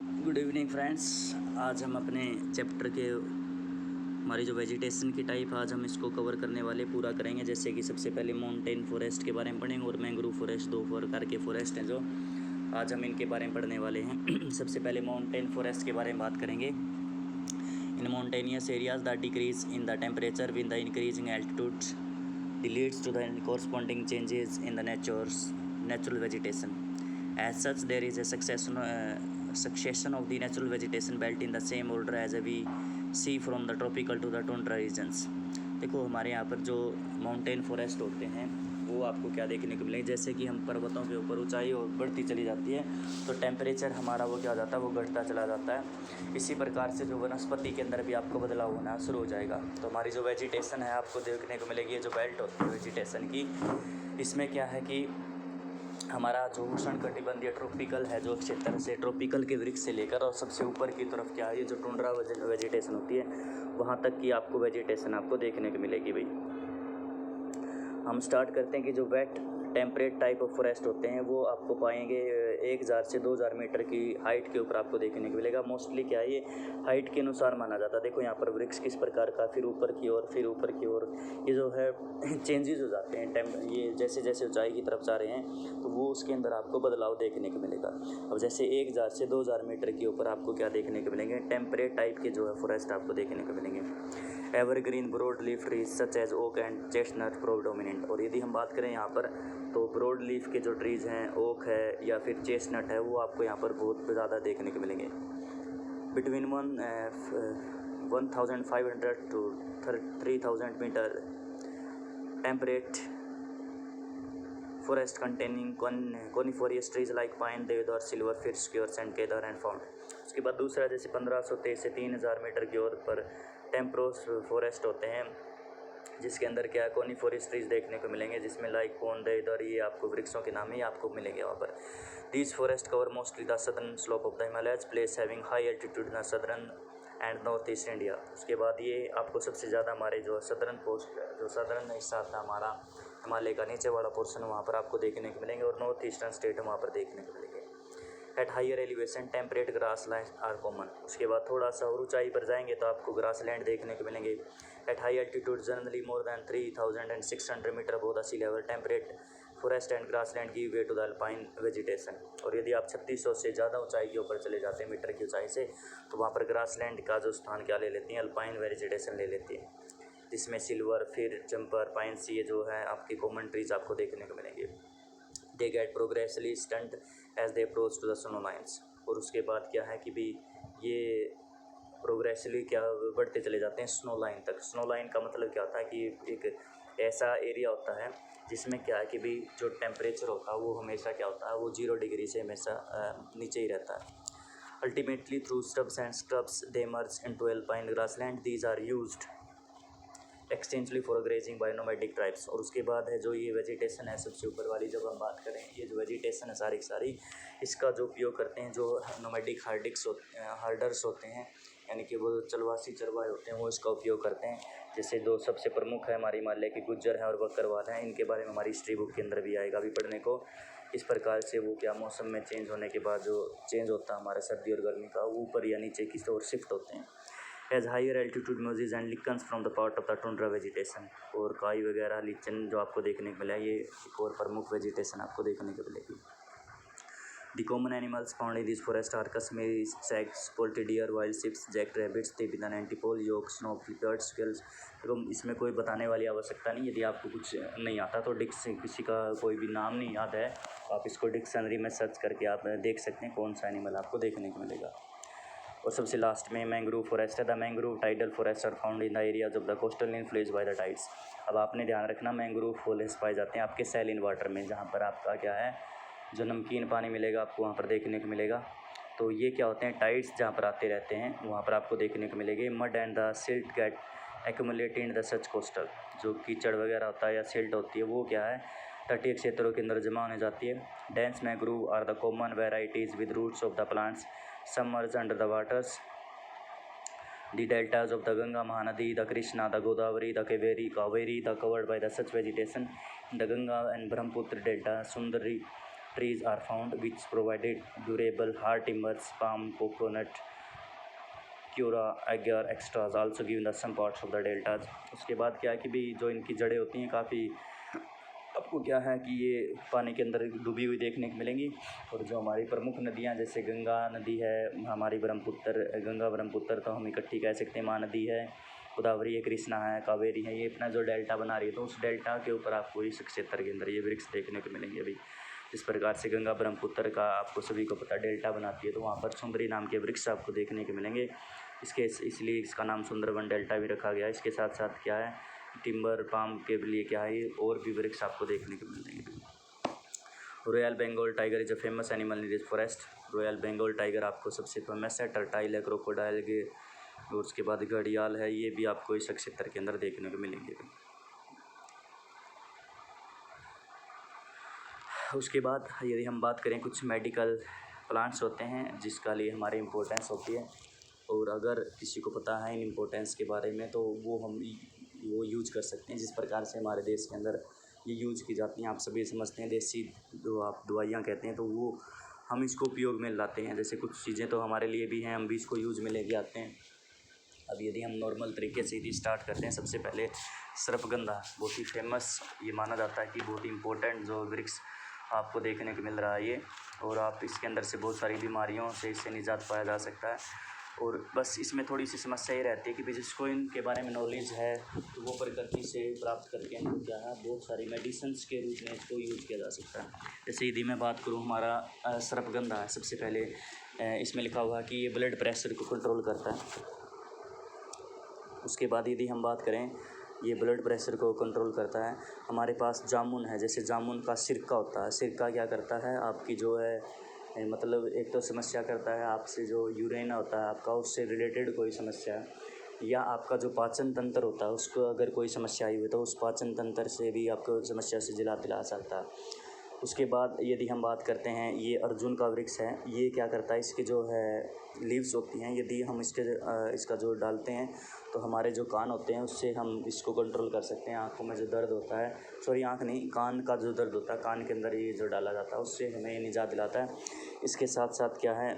Good evening friends. आज हम अपने चैप्टर के हमारी जो वेजिटेशन की टाइप आज हम इसको कवर करने वाले पूरा करेंगे। जैसे कि सबसे पहले माउंटेन फॉरेस्ट के बारे में पढ़ेंगे और मैंग्रोव फॉरेस्ट, दो प्रकार के फॉरेस्ट हैं जो आज हम इनके बारे में पढ़ने वाले हैं। सबसे पहले माउंटेन फॉरेस्ट के बारे में बात करेंगे। In mountainous areas the decrease in the temperature with the increasing altitude leads to the corresponding changes in the natural vegetation. As such, there is a succession of the natural vegetation belt in the same order as we see from the tropical to the tundra regions. देखो हमारे यहाँ पर जो mountain forest होते हैं वो आपको क्या देखने को मिलेंगे। जैसे कि हम पर्वतों के ऊपर ऊंचाई और बढ़ती चली जाती है तो टेम्परेचर हमारा वो क्या हो जाता है, वो घटता चला जाता है। इसी प्रकार से जो वनस्पति के अंदर भी आपको बदलाव होना शुरू हो जाएगा। तो हमारी जो वेजिटेशन है आपको देखने को मिलेगी, ये जो बेल्ट होती है वेजिटेशन की, इसमें क्या है कि हमारा जो उष्णकटिबंधीय ट्रॉपिकल है जो क्षेत्र से ट्रॉपिकल के वृक्ष से लेकर और सबसे ऊपर की तरफ क्या है ये जो टुंड्रा वेजिटेशन होती है वहाँ तक की आपको वेजिटेशन आपको देखने को मिलेगी। भाई हम स्टार्ट करते हैं कि जो wet temperate type of forest होते हैं वो आपको पाएंगे 1000 से 2000 मीटर की हाइट के ऊपर आपको देखने को मिलेगा। मोस्टली क्या है ये हाइट के अनुसार माना जाता है। देखो यहाँ पर वृक्ष किस प्रकार का फिर ऊपर की ओर फिर ऊपर की ओर ये जो है चेंजेस हो जाते हैं। ये जैसे जैसे ऊंचाई की तरफ जा रहे हैं तो वो उसके अंदर आपको बदलाव देखने को मिलेगा। अब जैसे 1000 से 2000 मीटर के ऊपर आपको क्या देखने को मिलेंगे, टेम्परेट टाइप के जो है फॉरेस्ट आपको देखने को मिलेंगे। Evergreen broad leaf trees such as oak and chestnut predominant. और यदि हम बात करें यहाँ पर तो ब्रॉड लीफ के जो ट्रीज़ हैं, ओक है या फिर चेस्टनट है, वो आपको यहाँ पर बहुत ज़्यादा देखने को मिलेंगे। Between 1500 to 3000 metre temperate forest containing coniferous trees like pine, deodar, silver fir spruce and cedar and found. उसके बाद दूसरा जैसे 1500 से 3000 मीटर की ओर पर टेम्प्रोस फॉरेस्ट होते हैं जिसके अंदर क्या है कॉनिफोरियस ट्रीज देखने को मिलेंगे, जिसमें लाइक पोन, देवदार, ये आपको वृक्षों के नाम ही आपको मिलेंगे वहाँ पर। These forest cover mostly the southern slope of the Himalayas place having high altitude in southern and north east India. उसके बाद ये आपको सबसे ज़्यादा हमारे जो सदर्न हिस्सा था हमारा हिमालय का नीचे वाला पोर्शन वहाँ पर आपको देखने को मिलेंगे और नॉर्थ ईस्टर्न स्टेट वहाँ पर देखने को मिलेंगे। At higher elevation temperate grass land are common. उसके बाद थोड़ा सा और ऊंचाई पर जाएंगे तो आपको ग्रास लैंड देखने को मिलेंगे। At high altitude generally more than 3600 metre above the sea level temperate forest and grass land give way to the alpine vegetation. और यदि आप 3600 से ज़्यादा ऊंचाई के ऊपर चले जाते हैं मीटर की ऊंचाई से तो वहाँ पर ग्रास लैंड का जो स्थान क्या ले लेती हैं, अल्पाइन वेजिटेशन ले लेती है, जिसमें सिल्वर, फिर जंपर, पाइन्स, ये जो है आपके कॉमन ट्रीज आपको देखने को मिलेंगे। They get progressively stunted as they approach to the snow lines. और उसके बाद क्या है कि भी ये प्रोग्रेसली क्या बढ़ते चले जाते हैं स्नो लाइन तक। स्नो लाइन का मतलब क्या होता है कि एक ऐसा एरिया होता है जिसमें क्या है कि भी जो टेम्परेचर होता है वो हमेशा क्या होता है, वो 0 डिग्री से हमेशा नीचे ही रहता है। Ultimately through shrubs they merge into alpine grassland, these are used extensively for grazing by nomadic tribes. और उसके बाद है जो ये वेजिटेशन है सबसे ऊपर वाली, जब हम बात करें ये जो वेजिटेशन है सारी की सारी, इसका जो उपयोग करते हैं जो नोमैडिक हार्डर्स होते हैं, यानी कि वो चलवासी चरवाहे होते हैं, वो इसका उपयोग करते हैं। जैसे दो सबसे प्रमुख है हमारे हिमालय के गुज्जर हैं और बकरवाल हैं, इनके बारे में हमारी हिस्ट्री बुक के अंदर भी आएगा अभी पढ़ने को। इस प्रकार से वो क्या मौसम में चेंज होने के बाद जो चेंज होता है हमारा सर्दी और गर्मी का, वो ऊपर या नीचे की ओर शिफ्ट होते हैं। As higher altitude mosses and lichens from the part of the tundra vegetation. और काई वगैरह लीचन जो आपको देखने को मिला है, ये एक और प्रमुख वेजिटेशन आपको देखने को मिलेगी। The common animals found in this forest are Kashmiri stags, poultry deer, wild sheeps, jack rabbits, Tibetan antelope, yak, snow leopard, squirrels. तो इसमें कोई बताने वाली आवश्यकता नहीं। यदि आपको कुछ नहीं आता तो किसी का कोई भी नाम नहीं याद है तो आप इसको डिक्शनरी में सर्च करके आप देख सकते हैं कौन सा एनिमल आपको देखने को मिलेगा। और सबसे लास्ट में मैंग्रोव फॉरेस्ट है। The mangrove tidal forest are found in the areas of the coastal influenced by the tides. अब आपने ध्यान रखना मैंग्रोव फॉरेस्ट पाए जाते हैं आपके सैलिन वाटर में, जहाँ पर आपका क्या है जो नमकीन पानी मिलेगा आपको वहाँ पर देखने को मिलेगा। तो ये क्या होते हैं, टाइड्स जहाँ पर आते रहते हैं वहाँ पर आपको देखने को मिलेंगे। Mud and the silt get accumulate in the such coastal. जो कीचड़ वगैरह होता है या सिल्ट होती है वो क्या है तटीय क्षेत्रों के अंदर जमा होने जाती है। Dense mangrove are the common varieties with roots of the plants submerged under the waters. The deltas of the Ganga, Mahanadi, the Krishna, the Godavari, the Kaveri, the covered by the such vegetation. The Ganga and Brahmaputra delta, Sundari trees are found which provided durable hard timbers, palm, coconut, keora, agar extras also given the some parts of the deltas. उसके बाद क्या है कि भी जो इनकी जड़ें होती हैं काफ़ी आपको क्या है कि ये पानी के अंदर डूबी हुई देखने को मिलेंगी। और जो हमारी प्रमुख नदियाँ जैसे गंगा नदी है, हमारी ब्रह्मपुत्र, गंगा ब्रह्मपुत्र तो हम इकट्ठी कह सकते हैं, महानदी है, गोदावरी है, कृष्णा है, कावेरी है, ये अपना जो डेल्टा बना रही है तो उस डेल्टा के ऊपर आपको इस क्षेत्र के अंदर ये वृक्ष देखने को मिलेंगे। अभी जिस प्रकार से गंगा ब्रह्मपुत्र का आपको सभी को पता डेल्टा बनाती है तो वहाँ पर सुंदरी नाम के वृक्ष आपको देखने को मिलेंगे। इसलिए इसका नाम सुंदरवन डेल्टा भी रखा गया है। इसके साथ साथ क्या है, टिम्बर, पाम के लिए क्या है, और भी वृक्ष आपको देखने को मिलेंगे। Royal Bengal tiger is a famous animal in this forest. Royal Bengal tiger आपको सबसे फेमस है। टर्टाइल है, क्रोकोडाइल के, और उसके बाद घड़ियाल है, ये भी आपको इस क्षेत्र के अंदर देखने को मिलेंगे। उसके बाद यदि हम बात करें, कुछ मेडिकल प्लांट्स होते हैं जिसका लिए हमारी इम्पोर्टेंस होती है, और अगर किसी को पता है इन इम्पोर्टेंस के बारे में तो वो यूज कर सकते हैं। जिस प्रकार से हमारे देश के अंदर ये यूज की जाती हैं, आप सभी समझते हैं, देसी जो आप दवाइयाँ कहते हैं, तो वो हम इसको उपयोग में लाते हैं। जैसे कुछ चीज़ें तो हमारे लिए भी हैं, हम भी इसको यूज में लेके आते हैं। अब यदि हम नॉर्मल तरीके से यदि स्टार्ट करते हैं, सबसे पहले सर्पगंधा बहुत ही फेमस ये माना जाता है कि बहुत ही इम्पोर्टेंट जो वृक्ष आपको देखने को मिल रहा है ये, और आप इसके अंदर से बहुत सारी बीमारियों से इससे निजात पाया जा सकता है। और बस इसमें थोड़ी सी समस्या ये रहती है कि जिसको इनके बारे में नॉलेज है तो वो प्रकृति से प्राप्त करके इनको क्या है, बहुत सारी मेडिसिन्स के रूप में इसको यूज़ किया जा सकता है। जैसे यदि मैं बात करूँ, हमारा सर्पगंधा है, सबसे पहले इसमें लिखा हुआ है कि ये ब्लड प्रेशर को कंट्रोल करता है। उसके बाद यदि हम बात करें, ये ब्लड प्रेशर को कंट्रोल करता है। हमारे पास जामुन है, जैसे जामुन का सिरका होता है, सिरका क्या करता है, आपकी जो है मतलब एक तो समस्या करता है आपसे, जो यूरिन होता है आपका, उससे रिलेटेड कोई समस्या, या आपका जो पाचन तंत्र होता है उसको अगर कोई समस्या आई हुई तो उस पाचन तंत्र से भी आपको समस्या से दिला सकता है। उसके बाद यदि हम बात करते हैं, ये अर्जुन का वृक्ष है, ये क्या करता है, इसके जो है लीव्स होती हैं, यदि हम इसका जो डालते हैं तो हमारे जो कान होते हैं उससे हम इसको कंट्रोल कर सकते हैं। आँखों में जो दर्द होता है, सॉरी आँख नहीं, कान का जो दर्द होता है, कान के अंदर ये जो डाला जाता है उससे हमें निजात दिलाता है। इसके साथ साथ क्या है,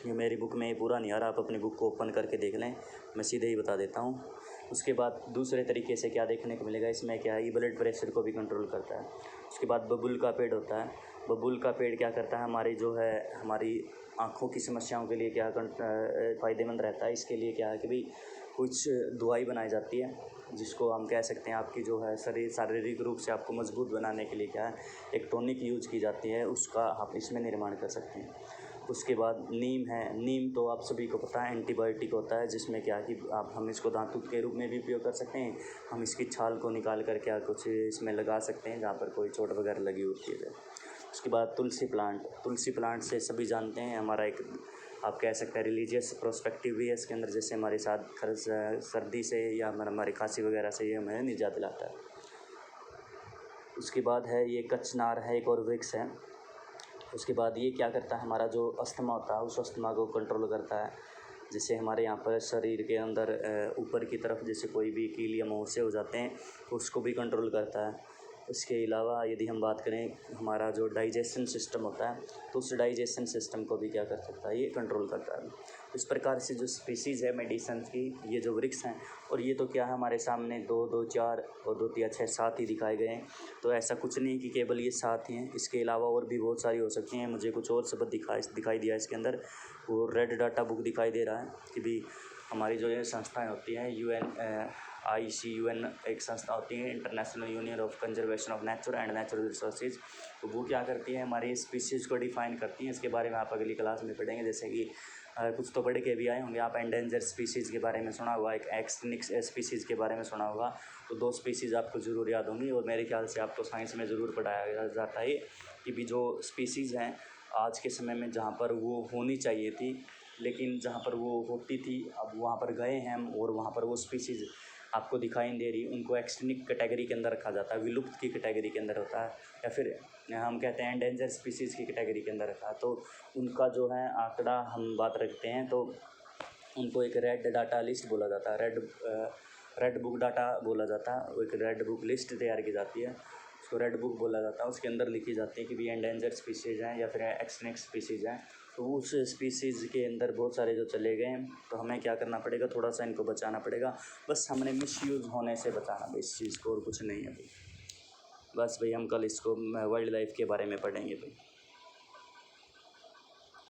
ये मेरी बुक में ये पूरा नहीं आ रहा, आप अपनी बुक को ओपन करके देख लें, मैं सीधे ही बता देता हूँ। उसके बाद दूसरे तरीके से क्या देखने को मिलेगा, इसमें क्या है, ये ब्लड प्रेशर को भी कंट्रोल करता है। उसके बाद बबूल का पेड़ होता है। बबूल का पेड़ क्या करता है, हमारी जो है हमारी आँखों की समस्याओं के लिए क्या फ़ायदेमंद रहता है। इसके लिए क्या है कि भाई कुछ दवाई बनाई जाती है जिसको हम कह सकते हैं आपकी जो है शारीरिक रूप से आपको मजबूत बनाने के लिए क्या है, एक टॉनिक यूज की जाती है, उसका आप इसमें निर्माण कर सकते हैं। उसके बाद नीम है। नीम तो आप सभी को पता है एंटीबायोटिक होता है, जिसमें क्या कि हम इसको दांतुत के रूप में भी उपयोग कर सकते हैं। हम इसकी छाल को निकाल कर क्या कुछ इसमें लगा सकते हैं जहाँ पर कोई चोट वगैरह लगी होती है। उसके बाद तुलसी प्लांट। तुलसी प्लांट से सभी जानते हैं, हमारा एक आप कह सकते हैं रिलीजियस प्रोस्पेक्टिव भी है इसके अंदर। जैसे हमारे साथ सर्दी से या हमारी खांसी वगैरह से ये हमें निजात दिलाता है। उसके बाद है ये कचनार है, एक और वृक्ष है। उसके बाद ये क्या करता है, हमारा जो अस्थमा होता है उस अस्थमा को कंट्रोल करता है। जैसे हमारे यहाँ पर शरीर के अंदर ऊपर की तरफ जैसे कोई भी कील या मुहासे हो जाते हैं तो उसको भी कंट्रोल करता है। इसके अलावा यदि हम बात करें, हमारा जो डाइजेशन सिस्टम होता है तो उस डाइजेशन सिस्टम को भी क्या कर सकता है, ये कंट्रोल करता है। इस प्रकार से जो स्पीसीज़ है मेडिसन की, ये जो वृक्ष हैं, और ये तो क्या है हमारे सामने 2, 2, 4 और 2, 3, 6, 7 ही दिखाए गए हैं। तो ऐसा कुछ नहीं कि केवल ये 7 ही हैं, इसके अलावा और भी बहुत सारी हो सकती हैं। मुझे कुछ और शब्द दिखाई दिया इसके अंदर, वो रेड डाटा बुक दिखाई दे रहा है कि भी हमारी जो ये संस्थाएँ होती हैं, ICUN एक संस्था होती है, international union of conservation of nature and natural resources. तो वो क्या करती है, हमारी स्पीसीज़ को डिफ़ाइन करती हैं। इसके बारे में आप अगली क्लास में पढ़ेंगे। जैसे कि कुछ तो पढ़ के भी आए होंगे आप, एंडेंजर स्पीसीज़ के बारे में सुना होगा, एक एक्सटिंक्ट स्पीसीज़ के बारे में सुना होगा। तो 2 स्पीसीज़ आपको ज़रूर याद होंगी, और मेरे ख्याल से आपको साइंस में ज़रूर पढ़ाया जाता है कि भी जो स्पीसीज़ हैं आज के समय में जहाँ पर वो होनी चाहिए थी, लेकिन जहाँ पर वो होती थी अब वहाँ पर गए हैं हम, और वहाँ पर वो स्पीसीज़ आपको दिखाई नहीं दे रही, उनको एक्सटिंक्ट कैटेगरी के अंदर रखा जाता है, विलुप्त की कैटेगरी के अंदर होता है, या फिर हम कहते हैं एंडेंजर स्पीसीज़ की कैटेगरी के अंदर रखा है। तो उनका जो है आंकड़ा हम बात रखते हैं तो उनको एक रेड डाटा लिस्ट बोला जाता है, रेड बुक डाटा बोला जाता है। एक रेड बुक लिस्ट तैयार की जाती है। उसको रेड बुक बोला जाता है। उसके अंदर लिखी जाती है कि भी एंडेंजर स्पीसीज़ हैं या फिर एक्सटिंक्ट स्पीसीज़ हैं। तो उस स्पीसीज़ के अंदर बहुत सारे जो चले गए हैं, तो हमें क्या करना पड़ेगा, थोड़ा सा इनको बचाना पड़ेगा। बस हमने मिसयूज़ होने से बचाना भाई इस चीज़ को, और कुछ नहीं है भाई। बस भाई हम कल इसको वाइल्ड लाइफ के बारे में पढ़ेंगे भाई।